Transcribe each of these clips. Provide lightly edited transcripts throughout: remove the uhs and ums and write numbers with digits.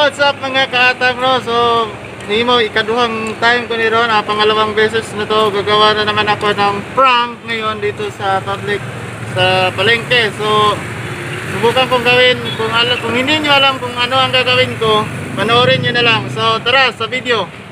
what's up mga kaatag no? So, nimo ikaduhang time ko ni ron, pangalawang beses na to gagawa na naman ako ng prank ngayon dito sa public sa palengke. So, subukan kong gawin kung hindi nyo alam kung ano ang gagawin ko, panoorin nyo na lang. So, tara sa video.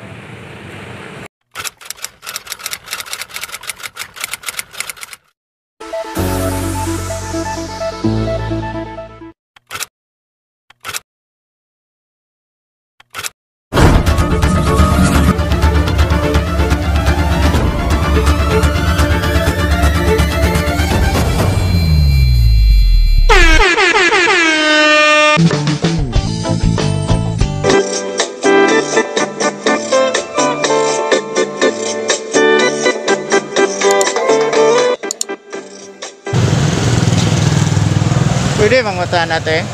Pwede mangutan natin.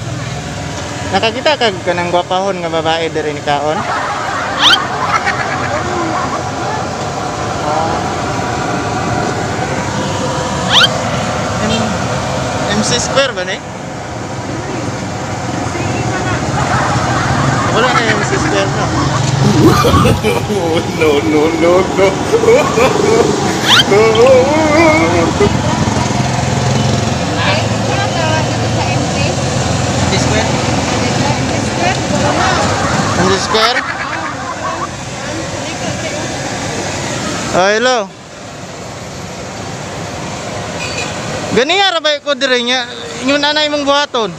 Nakakita ka ng gwapahon nga babae diri ni kaon? MC Square ba ni? Wala na MC Square no? No. Square? Oh, hello. Gani ara ba ko dire nya ingon anay mong buhaton.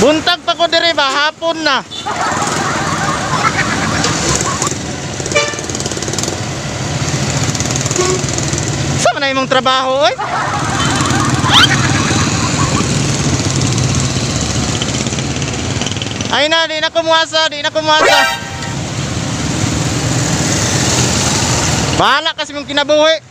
Buntag pa ko dire ba hapon na. Sa man imong trabaho oy? Ay na, di na kumuasa. Bahala kasi mong kinabuhi.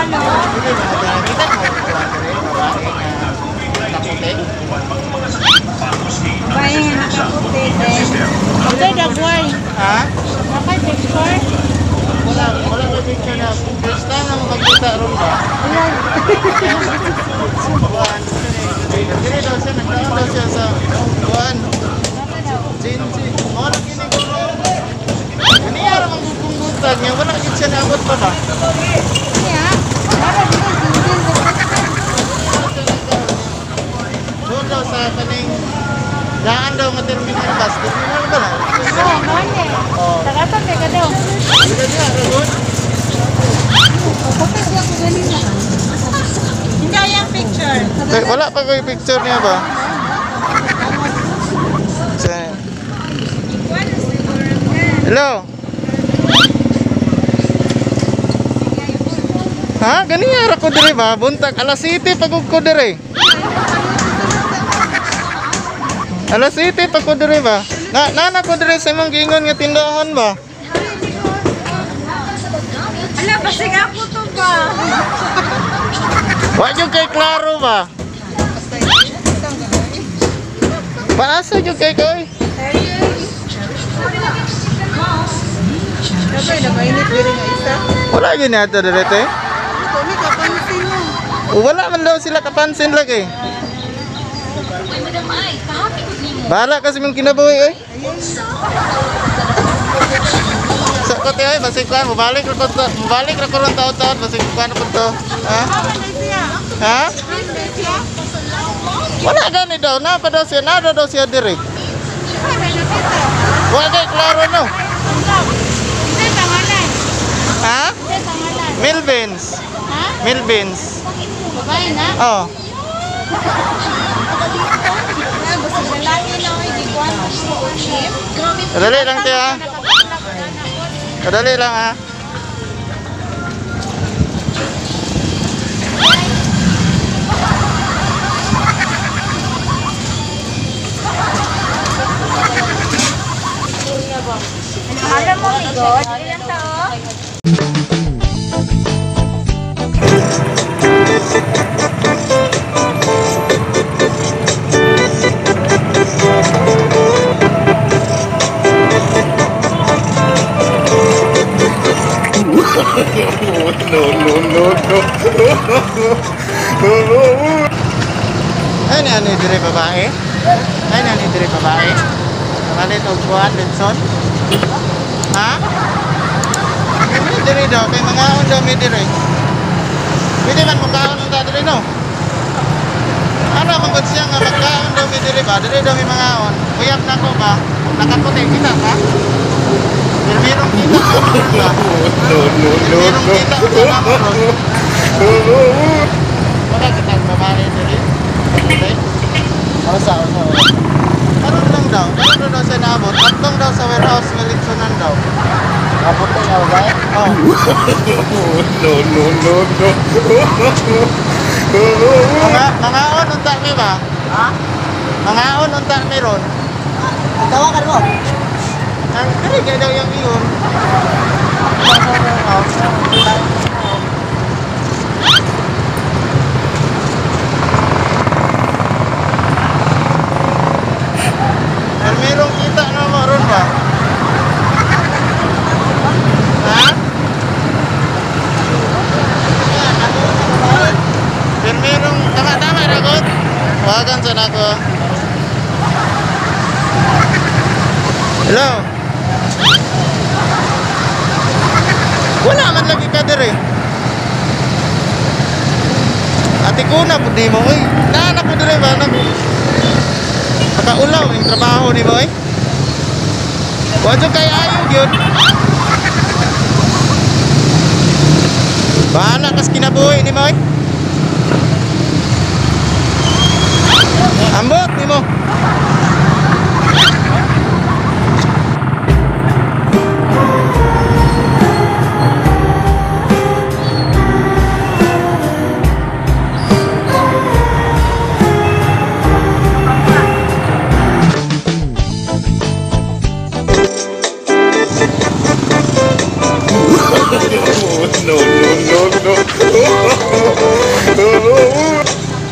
No. Okay, dagway. Ha? Okay, picture. Wala may picture na. First time na magkita ron ba? Dili daw siya, nagtaon daw siya sa buwan. Jinji. Mga nakinig ko ron. Ganiyara magpupunggutan niya. Wala yun siya naabot pa ba? Iya. Para dito jinjin. Doon daw sa kaning daan daw nga terminal bus. Terminal ba na? Oo, mane. Tagapan ka daw. Dito niya, Ragon. Kapag siya ko ganina. Hindi yung picture. Wala pa ko yung picture niya ba? Hello? Ha? Ganyan ako dire ba? Buntag. Alas 7 pagod ko dire. Alas 7 pag ko dire ba? Nana ko dire sa mong gingon nga tindahan ba? Ala, basig ako to ba? Wa jud kay klaro ba? Paasa jud kay koy? Kapag nakainit diri nga isa. Wala gyud nato dire te. Kami kapansin mo. Wala man daw sila kapansin lagi. Bahala kasi mong kinabuhi eh. Sa kote ay basig kan mabalik ra ko ron taon-taon basig kan ko to. Ha? Ha? Wala gani daw na pa daw siya dire. Wa kay klaro no. Ha? Milvins. Ha? Milvins. Babae na? Oh. Dali lang tiya. Kadali lang ha. Alam mo, Igor, ilan tao? Ay, ano yung dire babae? Ay, ano yung dire babae? Namalit o buwan, Benson? Ha? May dire daw, kay mga ahon daw may dire. Pwede man magkaon ng dadire, no? Ano, mangod siya nga magkaon daw may dire ba? Dire daw may mga ahon. Uyab na ko ba? Nakaputi, kita ba? Pero merong kita sa mga ba? Merong kita sa mga wala kitang babae dire. Okay? Osa. Karon lang daw. Karon daw sa naabot. Atong daw sa warehouse Melitsonan daw. Abot na yaw ba? Oh. Mga on unta mi ba? Ha? Mga on unta mi ron. Tawagan mo. Ang kaya daw yung iyon. Merong kita na mo ron ba? Ha? Pero merong tama-tama ragot. Wagan sa nako. Hello? Wala man lagi ka dire. Ate ko na pud mo oy. Naanak ko dire ba nako. Nakaulaw yung trabaho ni mo eh. Wadyo kay ayaw yun. Bahala kas kinabuhi ni mo eh. Ambot ni mo.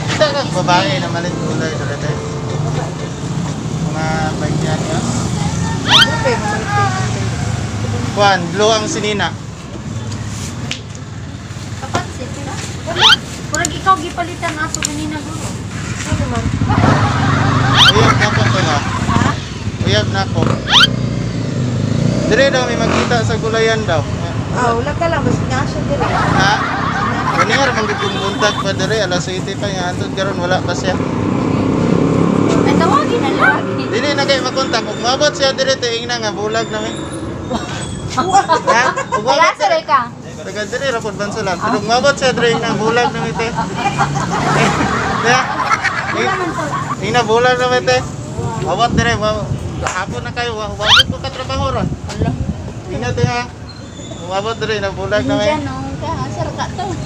Kita kang babae na malit kulay dito. Mga bayan niya. Juan, blue ang sinina. Kapansin ka? Kurang ikaw gipalitan aso kanina gulo. Ano man? Uyab na ko to nga. Ha? Uyab na ko. Dire daw may magkita sa gulayan daw. Wala ka lang. Basta nga siya dire. Ha? Kaniyar magkukuntak pa dire. Alas 7 pa nga. Antod karon wala pa siya. Ay, tawagin na lang. Dili na kayo makontak. Kung mabot siya dire, tingin na nga. Bulag na may. Ha? Kung Wala mabot sa ka. taga dire, rapod bansalan. Pero kung mabot siya dire, tingin na. Bulag na may te. Kaya? Wala man to. Tingin na, bulag na may te. Mabot dire. Hapon na kayo. Wabot ko ka trabaho ron. Wala. Tingin na te ha. Mabot dire, na bulag na may. Diyan, no? Asar ka to. No.